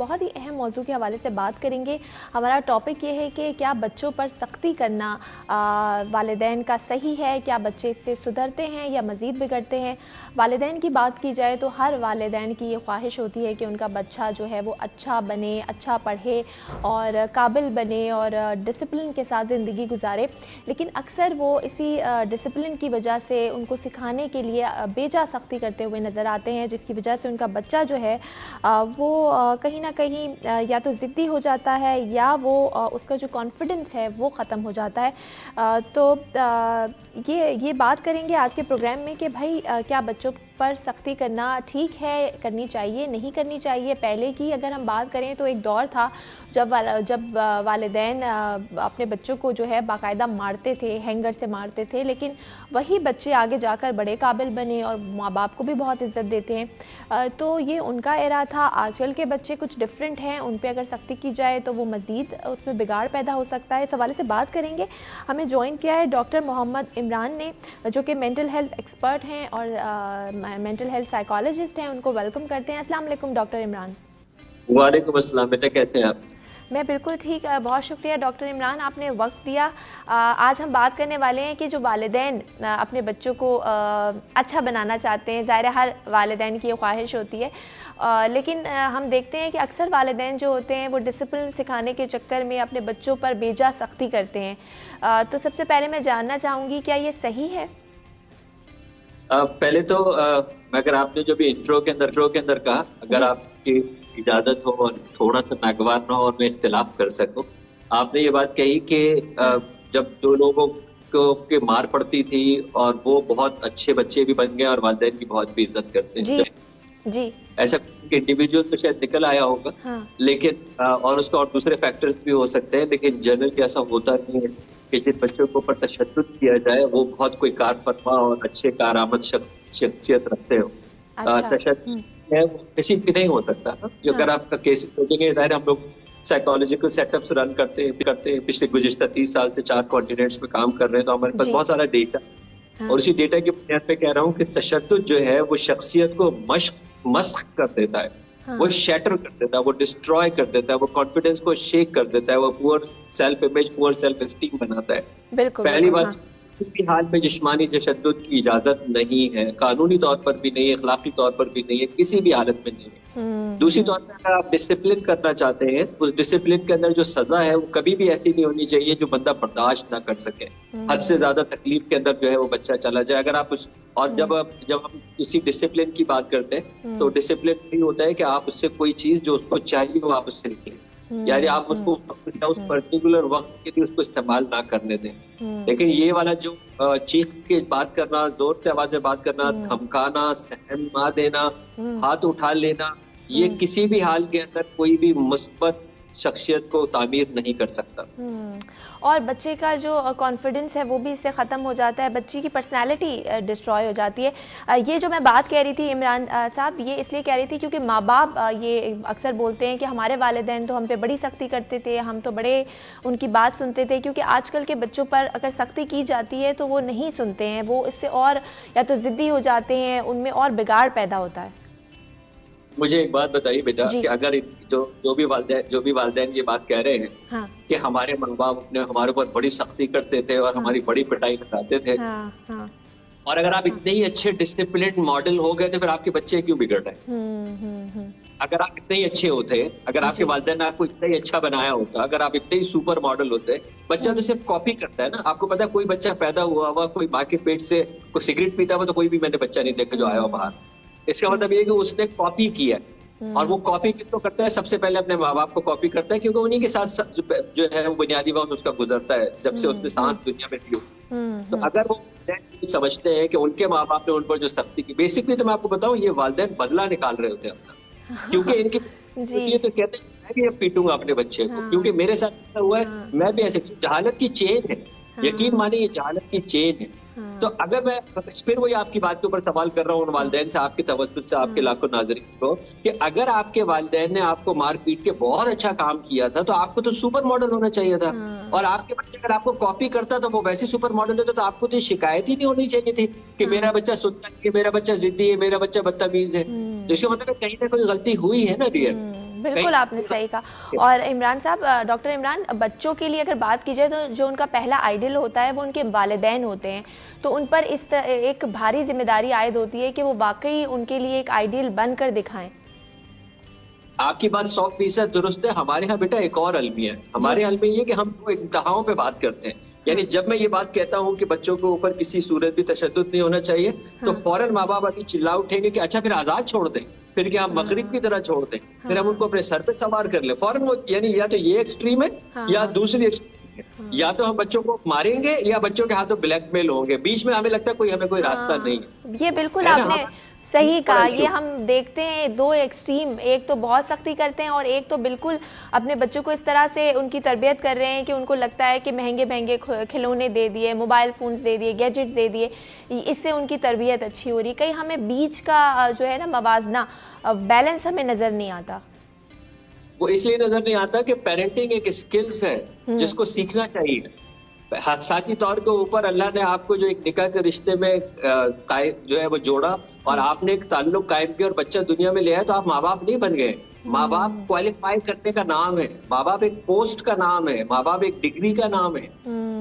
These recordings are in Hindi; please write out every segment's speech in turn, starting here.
बहुत ही अहम मौजू के हवाले से बात करेंगे। हमारा टॉपिक ये है कि क्या बच्चों पर सख्ती करना वालिदैन का सही है, क्या बच्चे इससे सुधरते हैं या मज़ीद बिगड़ते हैं। वालिदैन की बात की जाए तो हर वालिदैन की ये ख्वाहिश होती है कि उनका बच्चा जो है वो अच्छा बने, अच्छा पढ़े और काबिल बने और डिसिप्लिन के साथ ज़िंदगी गुजारे, लेकिन अक्सर वो इसी डिसिप्लिन की वजह से उनको सिखाने के लिए बेजा सख्ती करते हुए नज़र आते हैं, जिसकी वजह से उनका बच्चा जो है वो कहीं ना कहीं या तो ज़िद्दी हो जाता है या वो उसका जो कॉन्फिडेंस है वो ख़त्म हो जाता है। तो ये बात करेंगे आज के प्रोग्राम में कि भाई क्या बच्चों पर सख्ती करना ठीक है, करनी चाहिए, नहीं करनी चाहिए। पहले की अगर हम बात करें तो एक दौर था जब वालिदैन अपने बच्चों को जो है बाकायदा मारते थे, हैंगर से मारते थे, लेकिन वही बच्चे आगे जाकर बड़े काबिल बने और माँ बाप को भी बहुत इज़्ज़त देते हैं। तो ये उनका एरा था। आजकल के बच्चे कुछ डिफरेंट हैं, उन पे अगर सख्ती की जाए तो वो मज़ीद उसमें बिगाड़ पैदा हो सकता है। इस हवाले से बात करेंगे। हमें ज्वाइन किया है डॉक्टर मोहम्मद इमरान ने, जो कि मेंटल हेल्थ एक्सपर्ट हैं और मेंटल हेल्थ साइकोलॉजिस्ट हैं। उनको वेलकम करते हैं। अस्सलाम वालेकुम डॉक्टर इमरान। वालेकुम अस्सलाम। बेटा कैसे हैं आप? मैं बिल्कुल ठीक। बहुत शुक्रिया डॉक्टर इमरान, आपने वक्त दिया। आज हम बात करने वाले हैं कि जो वालिदैन अपने बच्चों को अच्छा बनाना चाहते हैं। ज़ाहिर है हर वालिदैन की ये ख्वाहिश होती है, लेकिन हम देखते हैं कि अक्सर वालिदैन जो होते हैं वो डिसिप्लिन सिखाने के चक्कर में अपने बच्चों पर बेजा सख्ती करते हैं। तो सबसे पहले मैं जानना चाहूँगी, क्या ये सही है? पहले तो अगर आपने जो भी इंट्रो के अंदर कहा, अगर आपकी इजाजत हो और थोड़ा सा नागवार ना हो और मैं इख्तिलाफ कर सकूं, आपने ये बात कही कि जब जो लोगों को के मार पड़ती थी और वो बहुत अच्छे बच्चे भी बन गए और वालिदैन की बहुत भी इज्जत करते हैं। जी ऐसा इंडिविजुअल तो शायद निकल आया होगा। हाँ। लेकिन और उसका और दूसरे फैक्टर्स भी हो सकते हैं, लेकिन जनरल ऐसा होता नहीं है कि जिन बच्चों के ऊपर तशद्दुद किया जाए वो बहुत कोई कार फरमा और अच्छे कारआमद शख्सियत रखते हो। तशद्दुद है वो किसी भी नहीं हो सकता ना। जो अगर आपका केस देखेंगे, हम लोग साइकोलॉजिकल सेटअप्स रन करते हैं पिछले गुज़िश्ता 30 साल से 4 कॉन्टिनेंट्स में काम कर रहे हैं, तो हमारे पास बहुत सारा डेटा। हाँ। और उसी डेटा की बुनियाद पे कह रहा हूँ कि तशद्दुद जो है वो शख्सियत को मस्ख कर देता है। हाँ। वो शैटर कर देता है, वो डिस्ट्रॉय कर देता है, वो कॉन्फिडेंस को शेक कर देता है, वो poor self image, poor self esteem बनाता है। बिल्कुल, पहली बात, हाँ। किसी भी हाल में जिस्मानी तशद्दुद की इजाजत नहीं है, कानूनी तौर पर भी नहीं है, अखलाकी तौर पर भी नहीं है, किसी भी हालत में नहीं है। दूसरी तौर पर अगर आप डिसिप्लिन करना चाहते हैं, उस डिसिप्लिन के अंदर जो सजा है वो कभी भी ऐसी नहीं होनी चाहिए जो बंदा बर्दाश्त ना कर सके। हद से ज्यादा तकलीफ के अंदर जो है वो बच्चा चला जाए। अगर आप उस और जब हम किसी डिसिप्लिन की बात करते हैं तो डिसिप्लिन नहीं होता है कि आप उससे कोई चीज जो उसको चाहिए वो आप उससे निकले, यानी आप उसको उस पर्टिकुलर वक्त के लिए उसको इस्तेमाल ना करने दें। लेकिन ये वाला जो चीख के बात करना, जोर से आवाज में बात करना, धमकाना, सहम ना देना, हाथ उठा लेना, ये किसी भी हाल के अंदर कोई भी मुस्बत शख्सियत को तामीर नहीं कर सकता। और बच्चे का जो कॉन्फिडेंस है वो भी इससे ख़त्म हो जाता है, बच्चे की पर्सनैलिटी डिस्ट्रॉय हो जाती है। ये जो मैं बात कह रही थी इमरान साहब, ये इसलिए कह रही थी क्योंकि माँ बाप ये अक्सर बोलते हैं कि हमारे वालिदैन तो हम पे बड़ी सख्ती करते थे, हम तो बड़े उनकी बात सुनते थे। क्योंकि आजकल के बच्चों पर अगर सख्ती की जाती है तो वो नहीं सुनते हैं, वो इससे और या तो ज़िद्दी हो जाते हैं, उनमें और बिगाड़ पैदा होता है। मुझे एक बात बताइए बेटा कि अगर जो भी वालिदैन ये बात कह रहे हैं, हाँ। कि हमारे माँ बाप अपने हमारे ऊपर बड़ी सख्ती करते थे और हमारी बड़ी पिटाई कराते थे, हाँ। और अगर आप इतने ही अच्छे डिसिप्लिन मॉडल हो गए तो फिर आपके बच्चे क्यों बिगड़ रहे हैं? अगर आप इतने ही अच्छे होते, अगर आपके वालिदैन ने आपको इतना ही अच्छा बनाया होता, अगर आप इतने ही सुपर मॉडल होते, बच्चा तो सिर्फ कॉपी करता है ना। आपको पता है कोई बच्चा पैदा हुआ कोई माँ के पेट से कोई सिगरेट पीता हुआ तो कोई भी मैंने बच्चा नहीं देखा जो आया हुआ बाहर। इसका मतलब ये कि उसने कॉपी किया, और वो कॉपी किसको करता है? सबसे पहले अपने माँ बाप को कॉपी करता है, क्योंकि उन्हीं के साथ जो है वो बुनियादी वक्त उसका गुजरता है जब से उसने सांस दुनिया में ली हो। तो अगर वो समझते हैं कि उनके माँ बाप ने उन पर जो सख्ती की, बेसिकली तो मैं आपको बताऊं ये वालिदैन बदला निकाल रहे होते हैं अपना, क्योंकि इनके ये तो कहते हैं मैं भी अब पीटूंगा अपने बच्चे को, क्योंकि मेरे साथ ऐसा हुआ है, मैं भी ऐसे। जहालत की चेन है, यकीन माने ये जहालत की चेन है। तो अगर मैं फिर वही आपकी बात के ऊपर सवाल कर रहा हूँ उन वालिदैन से, आपके तवज्जुह से, आपके लाखों नाज़रीन को, कि अगर आपके वालिदैन ने आपको मार पीट के बहुत अच्छा काम किया था तो आपको तो सुपर मॉडल होना चाहिए था। और आपके बच्चे अगर आपको कॉपी करता तो वो वैसे सुपर मॉडल होता, तो आपको तो शिकायत ही नहीं होनी चाहिए थी कि मेरा बच्चा सुनता है, मेरा बच्चा जिद्दी है, मेरा बच्चा बदतमीज है। तो इसका मतलब कहीं ना कोई गलती हुई है ना डियर। बिल्कुल आपने सही कहा। और इमरान साहब, डॉक्टर इमरान, बच्चों के लिए अगर बात की जाए तो जो उनका पहला आइडल होता है वो उनके वालिदैन होते हैं, तो उन पर एक भारी जिम्मेदारी आयद होती है कि वो वाकई उनके लिए एक आइडियल बनकर दिखाएं। आपकी बात 100% दुरुस्त है। हमारे यहाँ बेटा एक और अलमी है। हमारे अलमी ये कि हम तो इंतहाओं पे बात करते हैं, यानी जब मैं ये बात कहता हूँ कि बच्चों के ऊपर किसी सूरत भी तशद्दुद नहीं होना चाहिए, तो फौरन माँ बाप अभी चिल्ला उठेंगे कि अच्छा फिर आजाद छोड़ दें, फिर क्या हम मगरिब की तरह छोड़ दें, फिर हम उनको अपने सर पे सवार कर ले फौरन। वो यानी या तो ये एक्सट्रीम है या दूसरी एक्सट्रीम है, या तो हम बच्चों को मारेंगे या बच्चों के हाथों ब्लैकमेल होंगे। बीच में हमें लगता है हमें कोई रास्ता नहीं है। ये बिल्कुल आपने सही कहा। ये हम देखते हैं दो एक्सट्रीम, एक तो बहुत सख्ती करते हैं और एक तो बिल्कुल अपने बच्चों को इस तरह से उनकी तरबियत कर रहे हैं कि उनको लगता है कि महंगे महंगे खिलौने दे दिए, मोबाइल फोन्स दे दिए, गैजेट्स दे दिए, इससे उनकी तरबियत अच्छी हो रही। कहीं हमें बीच का जो है ना मवाजना, बैलेंस हमें नजर नहीं आता। वो इसलिए नजर नहीं आता कि पेरेंटिंग एक स्किल्स है जिसको सीखना चाहिए। हादसाती तौर के ऊपर अल्लाह ने आपको जो एक निकाह के रिश्ते में जो है वो जोड़ा और आपने एक ताल्लुक कायम किया और बच्चा दुनिया में ले आया, तो आप माँ बाप नहीं बन गए। माँ बाप क्वालिफाई करने का नाम है, माँ बाप एक पोस्ट का नाम है, माँ बाप एक डिग्री का नाम है।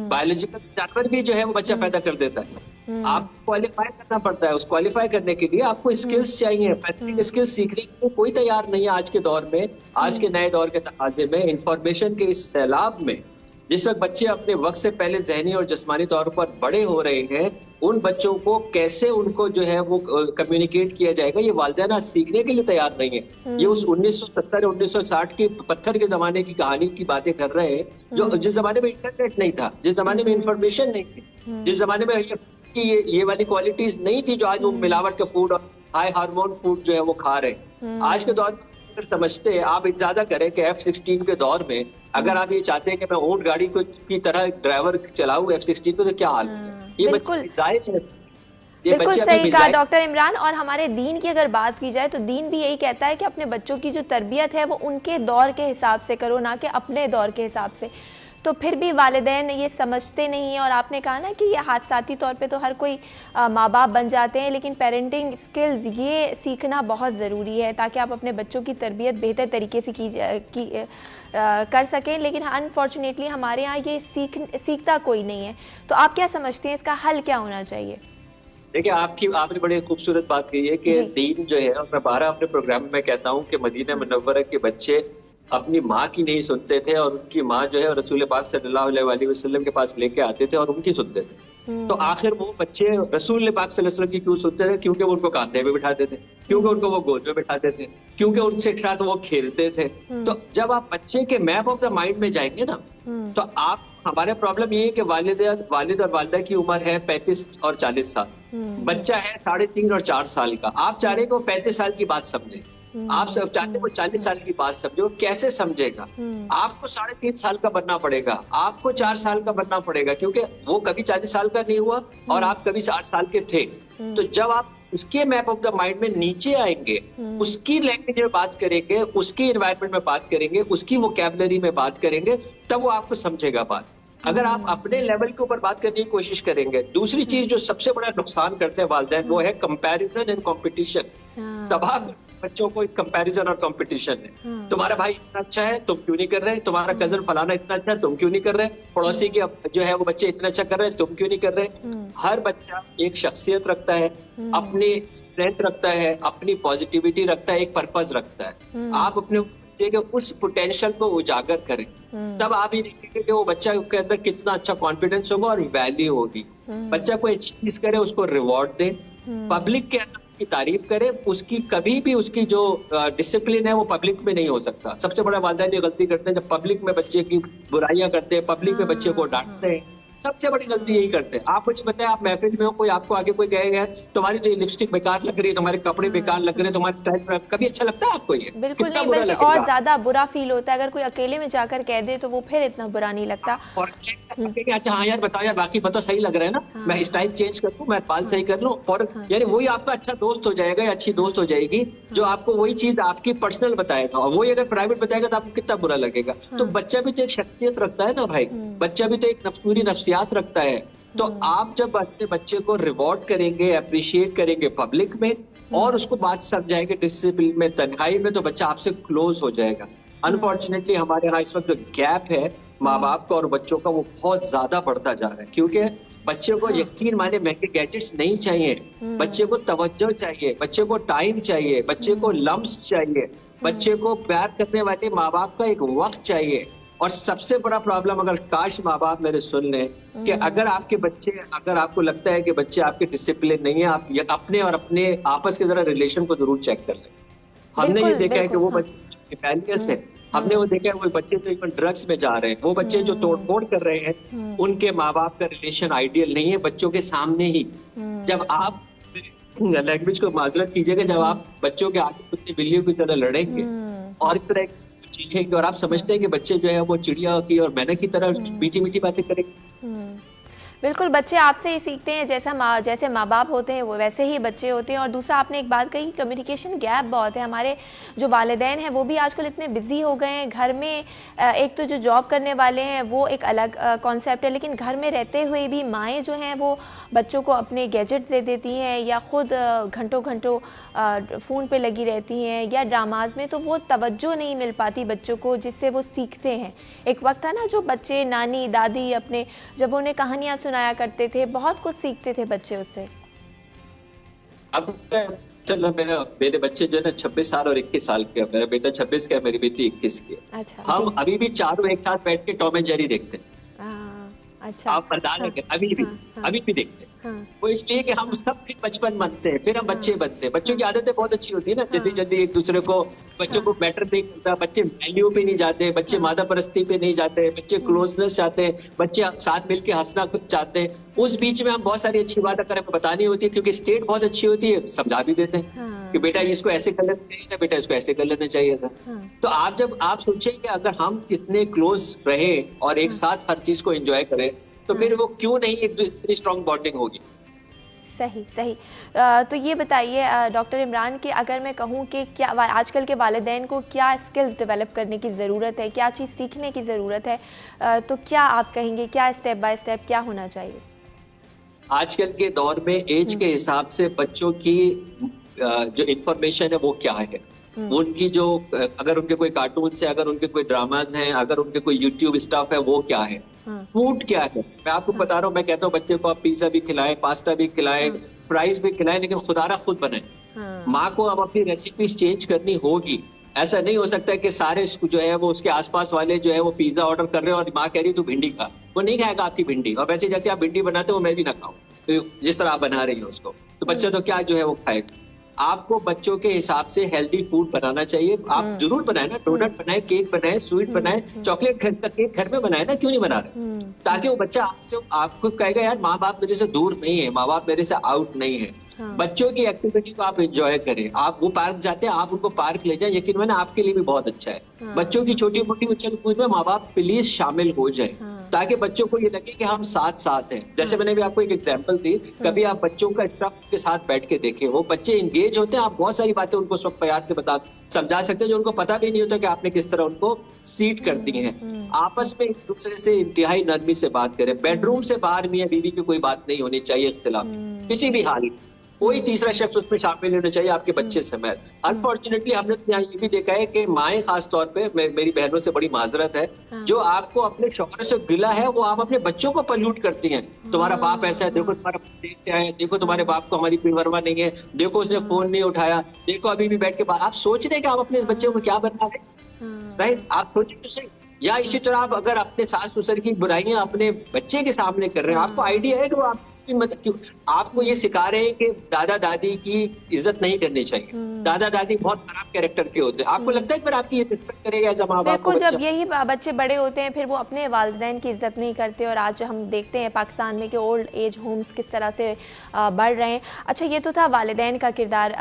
बायोलॉजिकल जानवर भी जो है वो बच्चा पैदा कर देता है। आप क्वालिफाई करना पड़ता है। उस क्वालिफाई करने के लिए आपको स्किल्स चाहिए। पैरेंटिंग स्किल्स सीखने के लिए कोई तैयार नहीं है आज के दौर में। आज के नए दौर के तकाजे में, इंफॉर्मेशन के इस सैलाब में, जिस वक्त बच्चे अपने वक्त से पहले जहनी और जिस्मानी तौर पर बड़े हो रहे हैं, उन बच्चों को कैसे उनको जो है वो कम्युनिकेट किया जाएगा, ये वालिदैन आज सीखने के लिए तैयार नहीं है। ये उस 1970 1960 के पत्थर के जमाने की कहानी की बातें कर रहे हैं, जो जिस जमाने में इंटरनेट नहीं था, जिस जमाने में इंफॉर्मेशन नहीं थी, जिस जमाने में ये वाली क्वालिटीज नहीं थी जो आज वो मिलावट के फूड और हाई हार्मोन फूड जो है वो खा रहे। आज के दौर में अगर समझते हैं, आप इजाज़त करें कि F-16 के दौर में अगर आप ये चाहते हैं कि मैं ऊंट गाड़ी की तरह ड्राइवर चलाऊं F-16 पे, तो क्या हाल है? ये बिल्कुल बिल्कुल सही कहा डॉक्टर इमरान। और हमारे दीन की अगर बात की जाए तो दीन भी यही कहता है कि अपने बच्चों की जो तरबियत है वो उनके दौर के हिसाब से करो, ना कि अपने दौर के हिसाब से। तो फिर भी वालिदैन ये समझते नहीं है। और आपने कहा ना कि ये हादसाती तौर पे तो हर कोई माँ बाप बन जाते हैं, लेकिन पेरेंटिंग स्किल्स ये सीखना बहुत ज़रूरी है ताकि आप अपने बच्चों की तरबियत बेहतर तरीके से कर सकें। लेकिन अनफॉर्चुनेटली हमारे यहाँ ये सीखता कोई नहीं है। तो आप क्या समझते हैं, इसका हल क्या होना चाहिए? देखिए, आपने बड़ी खूबसूरत बात कही है कि दीन जो है, और मैं 12 अपने प्रोग्राम में कहता हूँ कि मदीना मुनव्वरा के बच्चे अपनी माँ की नहीं सुनते थे और उनकी माँ जो है रसूल पाक सल्लल्लाहु अलैहि वसल्लम के पास लेके आते थे और उनकी सुनते थे। तो आखिर वो बच्चे रसूल पाक सल्लल्लाहु अलैहि वसल्लम की क्यों सुनते थे? क्योंकि वो उनको कांधे में बिठाते थे, क्योंकि उनको वो गोद में बिठाते थे, क्योंकि उनसे साथ वो खेलते थे। तो जब आप बच्चे के मैप ऑफ द माइंड में जाएंगे ना, तो आप हमारे प्रॉब्लम ये है कि वालिद और वालिदा की उम्र है 35 और 40 साल, बच्चा है 3.5 और 4 साल का। आप चाह रहे हैं कि वो 35 साल की बात समझे, आप सब चाहते हो 40 साल की बात समझो। कैसे समझेगा? आपको 3.5 साल का बनना पड़ेगा, आपको 4 साल का बनना पड़ेगा, क्योंकि वो कभी 40 साल का नहीं हुआ और आप कभी 8 साल के थे। तो जब आप उसके मैप ऑफ द माइंड में नीचे आएंगे, उसकी लैंग्वेज में बात करेंगे, उसकी एनवायरनमेंट में बात करेंगे, उसकी वोकैबुलरी में बात करेंगे, तब वो आपको समझेगा बात। अगर आप अपने लेवल के ऊपर बात करने की कोशिश करेंगे। दूसरी चीज जो सबसे बड़ा नुकसान करते हैं वालिदैन, वो है कंपैरिजन एंड कंपटीशन। तबाह बच्चों को इस कंपैरिजन और कंपटीशन है। तुम्हारा भाई इतना अच्छा है, तुम क्यों नहीं कर रहे? तुम्हारा कजन फलाना इतना अच्छा है, तुम क्यों नहीं कर रहे? पड़ोसी के जो है वो बच्चे इतना अच्छा कर रहे हैं, तुम क्यों नहीं कर रहे? हर बच्चा एक शख्सियत रखता है, अपनी स्ट्रेंथ रखता है, अपनी पॉजिटिविटी रखता है, एक पर्पज रखता है। आप अपने उस पोटेंशियल को उजागर करें, तब आप ये देखेंगे कि वो बच्चा के अंदर कितना अच्छा कॉन्फिडेंस होगा और वैल्यू होगी। बच्चा कोई चीज करे, उसको रिवॉर्ड दे, पब्लिक के अंदर उसकी तारीफ करे। उसकी कभी भी उसकी जो डिसिप्लिन है वो पब्लिक में नहीं हो सकता। सबसे बड़ा वालिदैन ये गलती करते हैं जब पब्लिक में बच्चे की बुराइयां करते हैं, पब्लिक में बच्चे को डांटते हैं। सबसे बड़ी गलती यही करते हैं। आप मुझे बताएं, आप महफिल में हो, कोई आपको आगे कोई कहेगा तुम्हारी तो लिपस्टिक बेकार लग रही है, तुम्हारे कपड़े बेकार लग रहे हैं, तुम्हारे स्टाइल, कभी अच्छा लगता है आपको? ये बिल्कुल नहीं, बल्कि और ज्यादा बुरा फील होता है। अगर कोई अकेले में जाकर कह दे तो वो फिर इतना बुरा नहीं लगता। और अच्छा हाँ यार बताओ यार, बाकी बताओ सही लग रहा है ना, मैं स्टाइल चेंज कर लूं, मैं बाल सही कर लूं, और यानी वही आपका अच्छा दोस्त हो जाएगा या अच्छी दोस्त हो जाएगी जो आपको वही चीज आपकी पर्सनल बताएगा। और वही अगर प्राइवेट बताएगा तो आपको कितना बुरा लगेगा। तो बच्चा भी तो एक शख्सियत रखता है ना भाई, बच्चा भी तो एक पूरी नफ्सियात रखता है। तो आप जब अपने बच्चे को रिवॉर्ड करेंगे, अप्रिशिएट करेंगे पब्लिक में, और उसको बात समझाएंगे डिसिप्लिन में, तन्हाई में, तो बच्चा आपसे क्लोज हो जाएगा। अनफॉर्चुनेटली हमारे यहाँ इस वक्त जो गैप है माँ बाप का और बच्चों का, वो बहुत ज्यादा बढ़ता जा रहा है, क्योंकि बच्चे को यकीन माने महंगे गैजेट्स नहीं चाहिए, बच्चे को तवज्जो चाहिए, बच्चे को टाइम चाहिए, बच्चे को लम्स चाहिए, बच्चे को प्यार करने वाले माँ बाप का एक वक्त चाहिए। और सबसे बड़ा प्रॉब्लम, अगर काश माँ बाप मेरे सुन लें, कि अगर आपके बच्चे, अगर आपको लगता है कि बच्चे आपके डिसिप्लिन नहीं है, आप अपने और अपने आपस के जरा रिलेशन को जरूर चेक कर लें। हमने ये देखा है कि वो बच्चे रिबेलियस है, हमने वो देखा है वो बच्चे जो इवन ड्रग्स में जा रहे हैं, वो बच्चे जो तोड़फोड़ कर रहे हैं, उनके माँ बाप का रिलेशन आइडियल नहीं है बच्चों के सामने ही। जब आप लैंग्वेज को माजरत कीजिएगा, जब आप बच्चों के आगे कुत्ते बिल्लियों की तरह लड़ेंगे और इस तरह चीजें, और आप समझते हैं कि बच्चे जो है वो चिड़िया की और मैना की तरह मीठी मीठी बातें करेंगे। बिल्कुल, बच्चे आपसे ही सीखते हैं, जैसे माँ बाप होते हैं वो वैसे ही बच्चे होते हैं। और दूसरा आपने एक बात कही, कम्युनिकेशन गैप बहुत है। हमारे जो वालिदैन हैं वो भी आजकल इतने बिजी हो गए हैं घर में। एक तो जो जॉब करने वाले हैं वो एक अलग कॉन्सेप्ट है, लेकिन घर में रहते हुए भी माएँ जो हैं वो बच्चों को अपने गैजेट्स दे देती हैं या खुद घंटों घंटों फ़ोन पे लगी रहती हैं या ड्रामाज में, तो वो तवज्जो नहीं मिल पाती बच्चों को जिससे वो सीखते हैं। एक वक्त था ना जो बच्चे नानी दादी अपने जब उन्हें कहानियाँ सुनाया करते थे, बहुत कुछ सीखते थे बच्चे उससे। अब चलो मेरे बच्चे जो है ना 26 साल और 21 साल के, मेरा बेटा 26 का है, मेरी बेटी 21 की। अच्छा, हम अभी भी चारों एक साथ बैठ के टॉम एंड जेरी देखते हैं। अच्छा, आप बता रहे हैं, अभी भी देखते हैं। वो इसलिए कि हम सब फिर बचपन बनते हैं, फिर हम बच्चे बनते हैं। बच्चों की आदतें बहुत अच्छी होती है ना, जल्दी जल्दी एक दूसरे को, बच्चों को मैटर नहीं करता, बच्चे वैल्यू पे नहीं जाते, बच्चे मादा परस्ती पे नहीं जाते, बच्चे क्लोजनेस चाहते हैं, बच्चे साथ मिलके हंसना चाहते हैं। उस बीच में हम बहुत सारी अच्छी बात अगर हमें बतानी होती है, क्योंकि स्टेट बहुत अच्छी होती है, समझा भी देते हैं कि बेटा इसको ऐसे कर लेना चाहिए था, बेटा इसको ऐसे कर लेना चाहिए था। तो आप सोचें कि अगर हम इतने क्लोज रहे और एक साथ हर चीज को एंजॉय करें, तो फिर वो क्यों नहीं इतनी स्ट्रॉन्ग बॉन्डिंग होगी। सही सही। तो ये बताइए डॉक्टर इमरान कि अगर मैं कहूँ कि क्या आजकल के वालिदैन को क्या स्किल्स डेवलप करने की ज़रूरत है, क्या चीज़ सीखने की ज़रूरत है, तो क्या आप कहेंगे, क्या स्टेप बाय स्टेप क्या होना चाहिए? आजकल के दौर में एज के हिसाब से बच्चों की जो इंफॉर्मेशन है वो क्या है, उनकी जो, अगर उनके कोई कार्टून है, अगर उनके कोई ड्रामाज हैं, अगर उनके कोई यूट्यूब स्टफ है, वो क्या है, फूड क्या है। मैं आपको बता रहा हूँ, मैं कहता हूँ बच्चे को आप पिज्जा भी खिलाएं, पास्ता भी खिलाएं, फ्राइज भी खिलाएं, लेकिन खुदारा खुद बनाएं। माँ को अब अपनी रेसिपीज चेंज करनी होगी। ऐसा नहीं हो सकता है कि सारे जो है वो उसके आसपास वाले जो है वो पिज्जा ऑर्डर कर रहे हैं और माँ कह रही है तू भिंडी खा, वो नहीं खाएगा आपकी भिंडी। और वैसे जैसे आप भिंडी बनाते हो वो मैं भी ना खाऊं, तो जिस तरह आप बना रही हो उसको, तो बच्चा तो क्या जो है वो खाएगा। आपको बच्चों के हिसाब से हेल्दी फूड बनाना चाहिए। आप जरूर बनाए ना, डोनट बनाए, केक बनाए, स्वीट बनाए, चॉकलेट केक घर में बनाए ना, क्यों नहीं बना रहे, ताकि वो बच्चा आपको कहेगा यार माँ बाप मेरे से दूर नहीं है, माँ बाप मेरे से आउट नहीं है। बच्चों की एक्टिविटी को आप एंजॉय करें। आप वो पार्क जाते हैं, आप उनको पार्क ले जाए, यकीन माने आपके लिए भी बहुत अच्छा है। बच्चों की छोटी मोटी उछल कूद में माँ बाप प्लीज शामिल हो जाए, ताकि बच्चों को ये लगे कि हम साथ साथ हैं। जैसे मैंने भी आपको एक एग्जांपल दी, कभी आप बच्चों का स्टाफ के साथ बैठ के देखें, वो बच्चे एंगेज होते हैं, आप बहुत सारी बातें उनको सब प्यार से समझा सकते हैं, जो उनको पता भी नहीं होता कि आपने किस तरह उनको सीट कर दी है। आपस में एक दूसरे से इंतहाई नरमी से बात करें। बेडरूम से बाहर मियां बीवी की कोई बात नहीं होनी चाहिए, इख्तिलाफ किसी भी हाल, कोई तीसरा शख्स उसमें शामिल होना चाहिए आपके बच्चे समेत। अनफॉर्चुनेटली हमने यहाँ ये भी देखा है कि माएँ खास तौर पे, मेरी बहनों से बड़ी माजरत है, जो आपको अपने शौहर से गिला है वो आप अपने बच्चों को पल्यूट करती हैं। तुम्हारा बाप ऐसा है, देखो तुम्हारा देश से आया, देखो तुम्हारे बाप को हमारी कोई परवाह नहीं है, देखो उसने फोन नहीं उठाया, देखो अभी भी बैठ के आप सोच रहे हैं कि आप अपने बच्चे को क्या बना रहे, राइट? आप सोचिए तो सही। या इसी तरह आप अगर अपने सास ससुर की बुराइयां अपने बच्चे के सामने कर रहे हैं, आपको आइडिया है कि वो आपको ये सिखा रहे हैं कि दादा दादी की इज्जत नहीं करनी चाहिए, दादा दादी बहुत खराब कैरेक्टर के होते हैं। आपको लगता है कि फिर आपकी ये रिस्पेक्ट करेगा ऐसा माँ बाप को? जब यही बच्चे बड़े होते हैं फिर वो अपने वालिदैन की इज्जत नहीं करते। और आज हम देखते हैं पाकिस्तान में कि ओल्ड एज होम्स किस तरह से बढ़ रहे हैं। अच्छा, ये तो था वालिदैन का किरदार।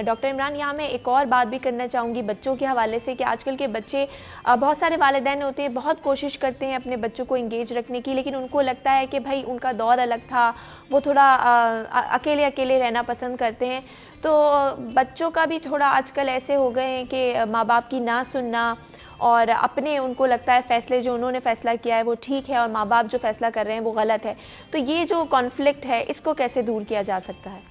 डॉक्टर इमरान, यहाँ मैं एक और बात भी करना चाहूँगी बच्चों के हवाले से कि आजकल के बच्चे, बहुत सारे वालिदैन होते हैं, बहुत कोशिश करते हैं अपने बच्चों को इंगेज रखने की, लेकिन उनको लगता है कि भाई उनका दौर अलग था, वो थोड़ा अकेले अकेले रहना पसंद करते हैं। तो बच्चों का भी थोड़ा आजकल ऐसे हो गए हैं कि माँ बाप की ना सुनना और अपने, उनको लगता है फैसले जो उन्होंने फैसला किया है वो ठीक है और माँ बाप जो फैसला कर रहे हैं वो गलत है। तो ये जो कॉन्फ्लिक्ट है इसको कैसे दूर किया जा सकता है?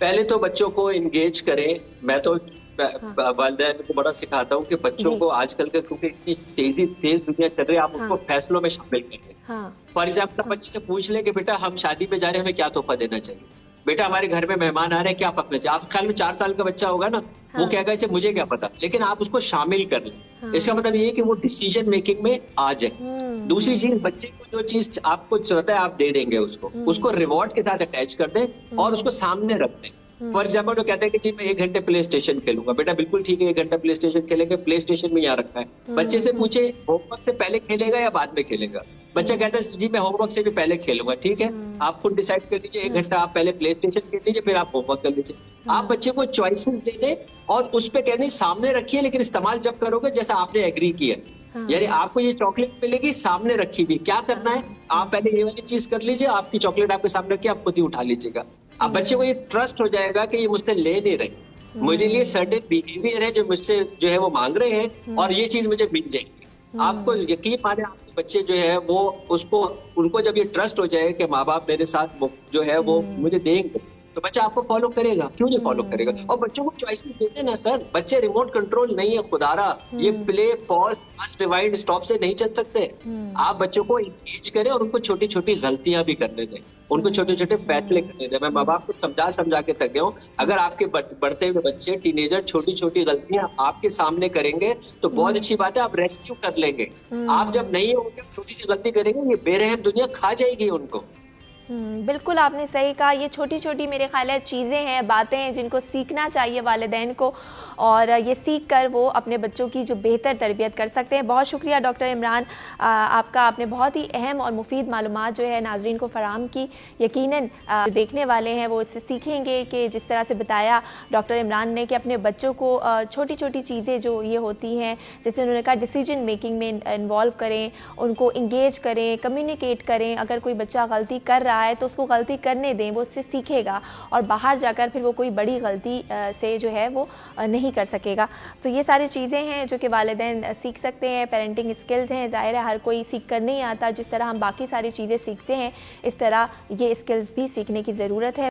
पहले तो बच्चों को इंगेज करें। मैं तो वालिदैन को बड़ा सिखाता हूँ कि बच्चों को आजकल के, क्योंकि इतनी तेज दुनिया चल रही है, आप उनको फैसलों में शामिल करें। फॉर एग्जाम्पल बच्चे से पूछ ले कि बेटा हम शादी में जा रहे हैं, हमें क्या तोहफा देना चाहिए, बेटा हमारे घर में मेहमान आ रहे हैं, क्या पकना चाहिए। आप ख्याल में 4 साल का बच्चा होगा ना, वो क्या कहे मुझे क्या पता, लेकिन आप उसको शामिल कर लें। इसका मतलब ये है कि वो डिसीजन मेकिंग में आ जाए। दूसरी चीज, बच्चे को जो चीज आपको चाहता है आप दे देंगे उसको रिवॉर्ड के साथ अटैच कर दें और उसको सामने रख दें। फॉर एग्जाम्पल वो कहते हैं कि जी मैं 1 घंटे प्ले स्टेशन खेलूंगा, बेटा बिल्कुल ठीक है, 1 घंटा प्ले स्टेशन खेलेंगे, प्ले स्टेशन में यहाँ रखा है। बच्चे से पूछे होमवर्क से पहले खेलेगा या बाद में खेलेगा। बच्चा कहता है जी मैं होमवर्क से भी पहले खेलूंगा, ठीक है, आप खुद डिसाइड कर लीजिए, 1 घंटा आप पहले प्ले स्टेशन खेल लीजिए, फिर आप होमवर्क कर लीजिए। आप बच्चे को चॉइसेस दे दें और उस पर कहने सामने रखिए, लेकिन इस्तेमाल जब करोगे जैसा आपने एग्री किया। यानी आपको ये चॉकलेट मिलेगी, सामने रखी हुई, क्या करना है, आप पहले ये वाली चीज कर लीजिए, आपकी चॉकलेट आपके सामने रखिए, आप खुद ही उठा लीजिएगा। अब बच्चे को ये ट्रस्ट हो जाएगा कि ये मुझसे ले नहीं रहे, मुझे लिए सर्टेन बिहेवियर है जो मुझसे जो है वो मांग रहे हैं और ये चीज मुझे मिल जाएगी। आपको यकीन माने, आपके बच्चे जो है वो उनको जब ये ट्रस्ट हो जाए कि माँ बाप मेरे साथ जो है वो मुझे देंगे, तो बच्चा आपको फॉलो करेगा। क्यों नहीं फॉलो करेगा? और बच्चों को चॉइस देते ना सर, बच्चे रिमोट कंट्रोल नहीं है खुदारा, ये play pause must rewind stop से नहीं चल सकते। आप बच्चों को इंगेज करें और उनको छोटी छोटी गलतियां भी करने दें, उनको छोटे छोटे फैसले करने दें। मैं माँ बाप को समझा के थक गया हूँ, अगर आपके बढ़ते हुए बच्चे टीनेजर छोटी छोटी गलतियां आपके सामने करेंगे तो बहुत अच्छी बात है, आप रेस्क्यू कर लेंगे। आप जब नहीं होंगे, छोटी सी गलती करेंगे, ये बेरहम दुनिया खा जाएगी उनको। बिल्कुल आपने सही कहा। ये छोटी छोटी मेरे ख्याल है चीज़ें हैं, बातें हैं जिनको सीखना चाहिए वालिदैन को, और ये सीख कर वो अपने बच्चों की जो बेहतर तरबियत कर सकते हैं। बहुत शुक्रिया डॉक्टर इमरान आपका, आपने बहुत ही अहम और मुफीद मालूमात जो है नाजरीन को फराहम की। यकीनन जो देखने वाले हैं वो इससे सीखेंगे कि जिस तरह से बताया डॉक्टर इमरान ने कि अपने बच्चों को छोटी छोटी चीज़ें जो ये होती हैं, जैसे उन्होंने कहा डिसीजन मेकिंग में इन्वॉल्व करें, उनको इंगेज करें, कम्युनिकेट करें। अगर कोई बच्चा गलती कर रहा है तो उसको गलती करने दें, वो उससे सीखेगा और बाहर जाकर फिर वो कोई बड़ी गलती से जो है वो नहीं कर सकेगा। तो ये सारी चीज़ें हैं जो कि वालिदैन सीख सकते हैं, पेरेंटिंग स्किल्स हैं। ज़ाहिर है हर कोई सीख कर नहीं आता, जिस तरह हम बाकी सारी चीज़ें सीखते हैं इस तरह ये स्किल्स भी सीखने की ज़रूरत है।